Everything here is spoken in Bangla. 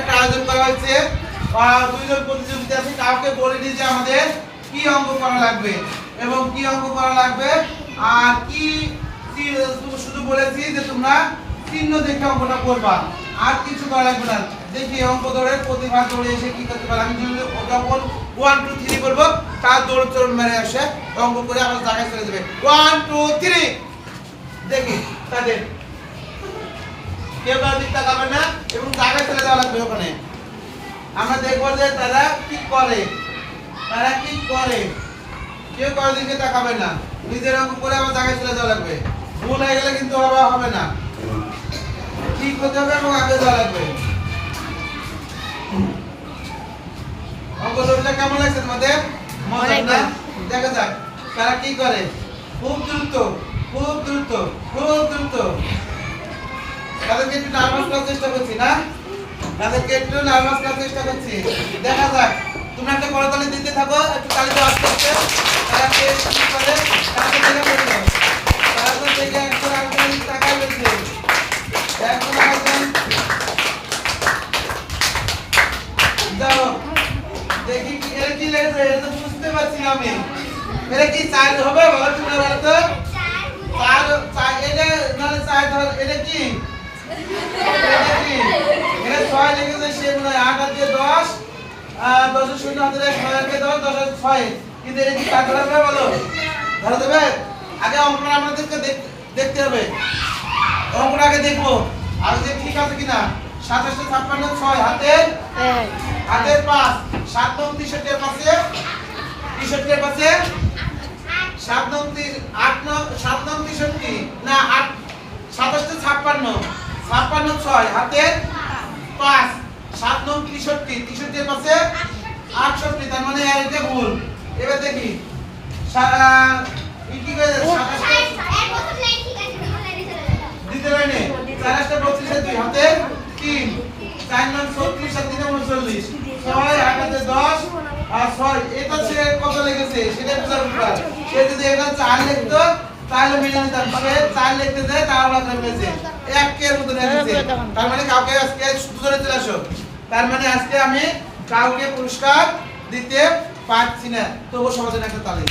একটা আয়োজন করা হয়েছে। দুইজন প্রতিযোগিতা আছে, কাউকে বলিনি যে আমাদের কি অঙ্ক করা লাগবে এবং কি অঙ্ক করা লাগবে আর কি শুধু বলেছি যে তোমরা চিহ্ন দেখে অঙ্কটা করবা, আর কিছু করা লাগবে না। দেখি অঙ্ক ধরে প্রতিভা দৌড়ে এসে কি করতে পারে। আমি যদি যখন 1 2 3 করবো তার দৌড় চড় মেরে এসে অঙ্ক করে আমার জায়গায় চলে যাবে। 1 2 3 দেখি তাদের কেউ কারোর দিক তাকাবে না এবং জায়গায় চলে যাওয়া লাগবে। ওখানে আমরা দেখবো যে তারা কি করে, তারা কি করে। কেউ কারোর দিকে তাকাবে না, নিজের অঙ্ক করে আমার জায়গায় চলে যাওয়া লাগবে। ভুল হয়ে গেলে কিন্তু হবে না, ঠিক হতে হবে এবং আগে যাওয়া লাগবে। অঙ্ক ধরলে কেমন লাগছে তোমাদের? মজা না? দেখা যাক তারা কি করে। খুব দ্রুত, খুব দ্রুত, খুব দ্রুত। তাদেরকে একটু নার্ভাস করার চেষ্টা করছি না, তাদেরকে একটু নার্ভাস করার চেষ্টা করছি। দেখা যাক, তুমি একটা করতালি দিতে থাকো, একটু তালি দিয়ে আস্তে আস্তে তারা কে কি করে তাকে দেখে বলবে। তারা তো দেখে একজন আরেকজনের তাকায় রয়েছে। একজন আরেকজন যাও দেখি কি এর কি লেগেছে, এটা তো বুঝতে পারছি না আমি। এটা কি চার্জ হবে বলো তোমরা বলো তো? চার্জ এটা নালে চার্জ ধর, এটা কি? এটা কি? এটা 6 লেগেছে, সে মনে হয় 8 আর দিয়ে 10 10 এর শূন্য হাতে 6 আর দিয়ে 10 10 আর 6, কিন্তু এটা কি কাজ হবে বলো? ধরে দেবে? আগে অঙ্কটা আমাদেরকে দেখতে হবে, অঙ্কটা আগে দেখবো আর যে ঠিক আছে কিনা। 27 56 6 হাতের 5 7 9 63 এর পাশে 63 এর পাশে 7 9 8 9 7 9 63 না 8 27 56 56 6 হাতের 5 7 9 63 63 এর পাশে 68, তার মানে এটা ভুল। এবার দেখি কি করে 27 এর প্রথম লাইন ঠিক আছে, দ্বিতীয় লাইনে চলে যাও। দ্বিতীয় লাইনে 4 32 এর 2 হাতের 3 4 9 36 আর 3 39 6 8 আর 10 আর 6, এটা সে কত লেগেছে সেটা বুঝার ব্যাপার। সে যদি এখানে 4 লিখতো তাহলে মিলে নিতাম, সে 4 লিখতে যায় তার আমরা ফেলেছে 1 এর মতো লেগেছে। তার মানে কাউকে আজকে দুজনে চলে আসো, তার মানে আজকে আমি কাউকে পুরস্কার দিতে পারছি না। তবু সবার জন্য একটা তালি।